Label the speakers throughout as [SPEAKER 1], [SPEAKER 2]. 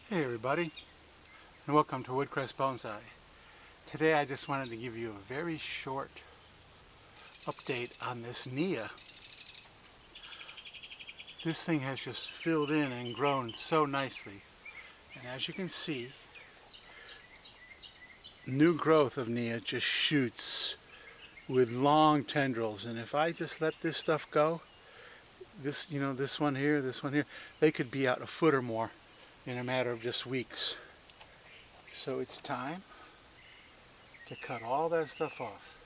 [SPEAKER 1] Hey everybody, and welcome to Woodcrest Bonsai. Today I just wanted to give you a very short update on this Neea. This thing has just filled in and grown so nicely. And as you can see, new growth of Neea just shoots with long tendrils. And if I just let this stuff go, this one here, they could be out a foot or more in a matter of just weeks. So it's time to cut all that stuff off.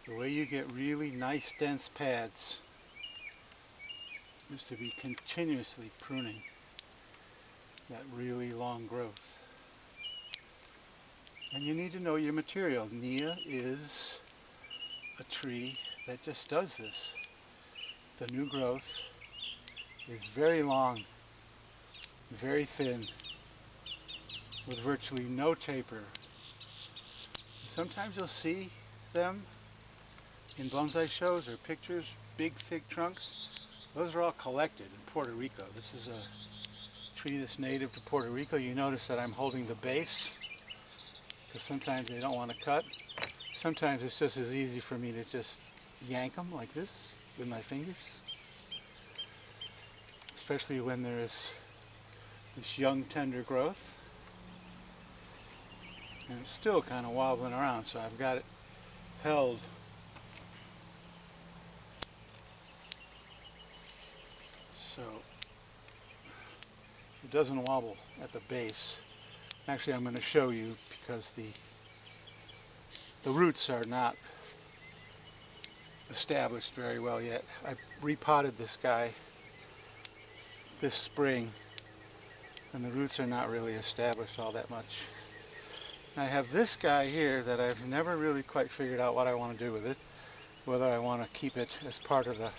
[SPEAKER 1] The way you get really nice dense pads is to be continuously pruning that really long growth. And you need to know your material. Neea is a tree that just does this. The new growth is very long, very thin, with virtually no taper. Sometimes you'll see them in bonsai shows or pictures, big thick trunks. Those are all collected in Puerto Rico. This is a tree that's native to Puerto Rico. You notice that I'm holding the base because sometimes they don't want to cut. Sometimes it's just as easy for me to just yank them like this with my fingers, especially when there's this young tender growth and it's still kind of wobbling around, so I've got it held. So it doesn't wobble at the base. Actually, I'm going to show you because the roots are not established very well yet. I repotted this guy this spring and the roots are not really established all that much. And I have this guy here that I've never really quite figured out what I want to do with it, whether I want to keep it as part of the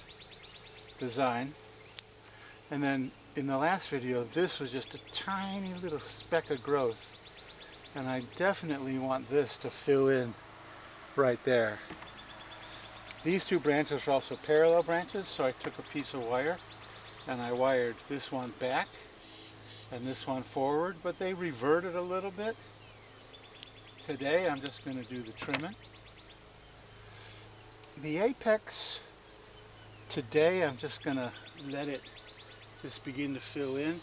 [SPEAKER 1] design. And then in the last video, this was just a tiny little speck of growth, and I definitely want this to fill in right there. These two branches are also parallel branches, so I took a piece of wire and I wired this one back and this one forward, but they reverted a little bit. Today I'm just going to do the trimming. The apex, today I'm just going to let it just begin to fill in,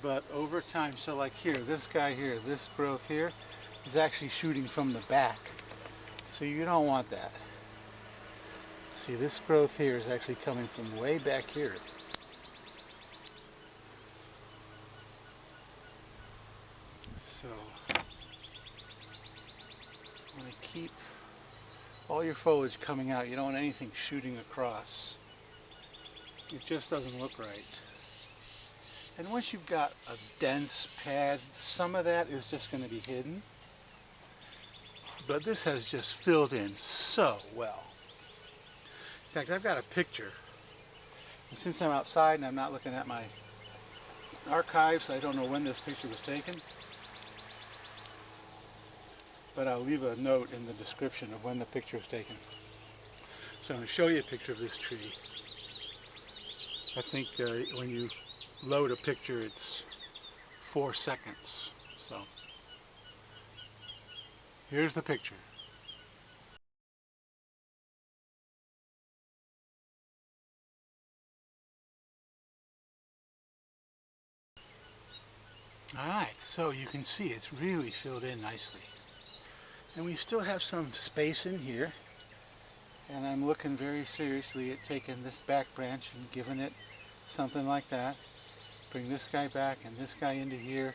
[SPEAKER 1] but over time, so like here, this guy here, this growth here is actually shooting from the back, so you don't want that. See, this growth here is actually coming from way back here. So you want to keep all your foliage coming out. You don't want anything shooting across. It just doesn't look right. And once you've got a dense pad, some of that is just going to be hidden. But this has just filled in so well. In fact, I've got a picture. And since I'm outside and I'm not looking at my archives, I don't know when this picture was taken. But I'll leave a note in the description of when the picture was taken. So I'm going to show you a picture of this tree. I think when you load a picture, it's 4 seconds. So here's the picture. Alright, so you can see it's really filled in nicely. And we still have some space in here. And I'm looking very seriously at taking this back branch and giving it something like that. Bring this guy back and this guy into here.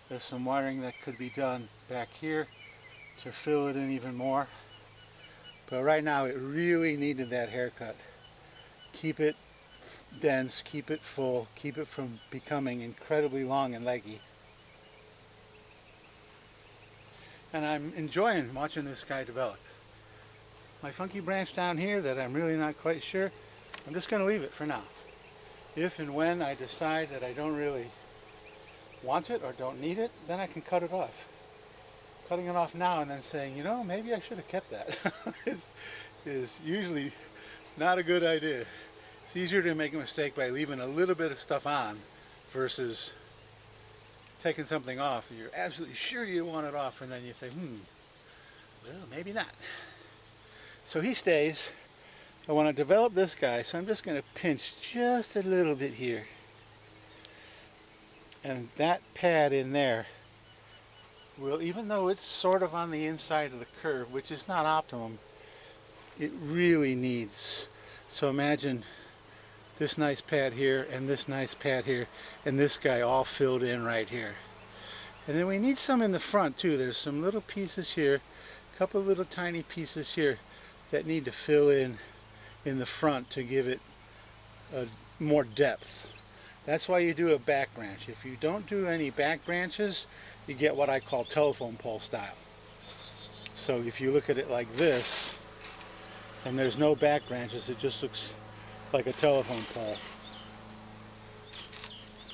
[SPEAKER 1] There's some wiring that could be done back here to fill it in even more. But right now it really needed that haircut. Keep it dense, keep it full, keep it from becoming incredibly long and leggy. And I'm enjoying watching this guy develop. My funky branch down here that I'm really not quite sure, I'm just going to leave it for now. If and when I decide that I don't really want it or don't need it, then I can cut it off. Cutting it off now and then saying, you know, maybe I should have kept that is usually not a good idea. It's easier to make a mistake by leaving a little bit of stuff on versus taking something off, you're absolutely sure you want it off, and then you think, well, maybe not. So he stays. I want to develop this guy, so I'm just going to pinch just a little bit here. And that pad in there will, even though it's sort of on the inside of the curve, which is not optimum, it really needs. So imagine this nice pad here, and this nice pad here, and this guy all filled in right here. And then we need some in the front too. There's some little pieces here, a couple little tiny pieces here that need to fill in the front to give it more depth. That's why you do a back branch. If you don't do any back branches, you get what I call telephone pole style. So if you look at it like this, and there's no back branches, it just looks like a telephone pole.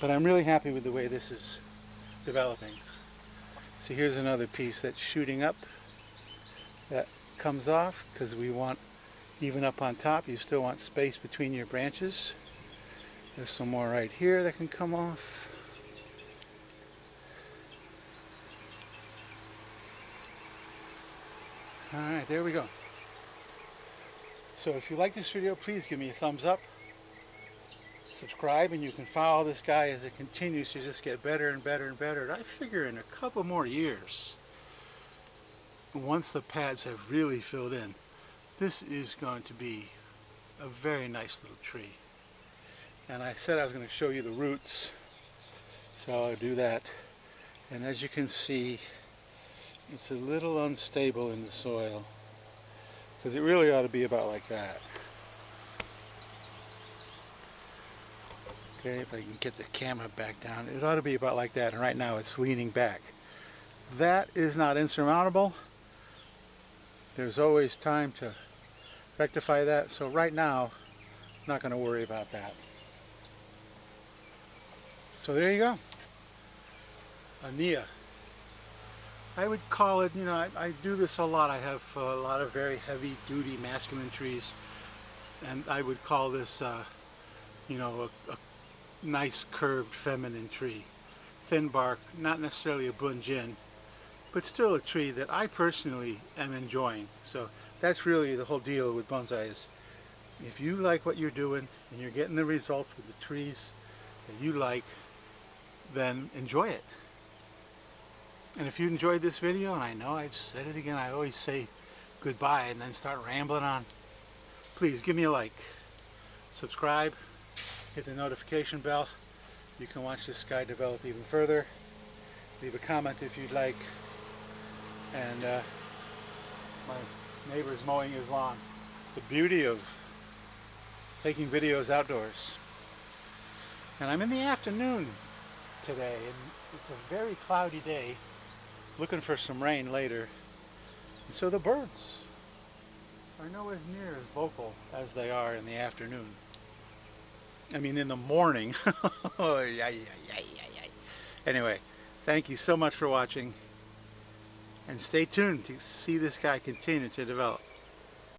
[SPEAKER 1] But I'm really happy with the way this is developing. So here's another piece that's shooting up that comes off, because we want even up on top. You still want space between your branches. There's some more right here that can come off. Alright, there we go. So if you like this video, please give me a thumbs up. Subscribe, and you can follow this guy as it continues to just get better and better and better. I figure in a couple more years, once the pads have really filled in, this is going to be a very nice little tree. And I said I was going to show you the roots, so I'll do that. And as you can see, it's a little unstable in the soil, because it really ought to be about like that. Okay, if I can get the camera back down, it ought to be about like that, and right now it's leaning back. That is not insurmountable. There's always time to rectify that, so right now I'm not going to worry about that. So there you go. A Neea. I would call it, I do this a lot. I have a lot of very heavy duty masculine trees, and I would call this a nice curved feminine tree. Thin bark, not necessarily a bunjin, but still a tree that I personally am enjoying. So that's really the whole deal with bonsai, is if you like what you're doing and you're getting the results with the trees that you like, then enjoy it. And if you enjoyed this video, and I know I've said it again, I always say goodbye and then start rambling on, please give me a like, subscribe, hit the notification bell. You can watch this guy develop even further. Leave a comment if you'd like. And my neighbor's mowing his lawn. The beauty of taking videos outdoors. And I'm in the afternoon today, and it's a very cloudy day, looking for some rain later. And so the birds are nowhere near as vocal as they are in the afternoon. I mean, in the morning. Anyway, thank you so much for watching, and stay tuned to see this guy continue to develop.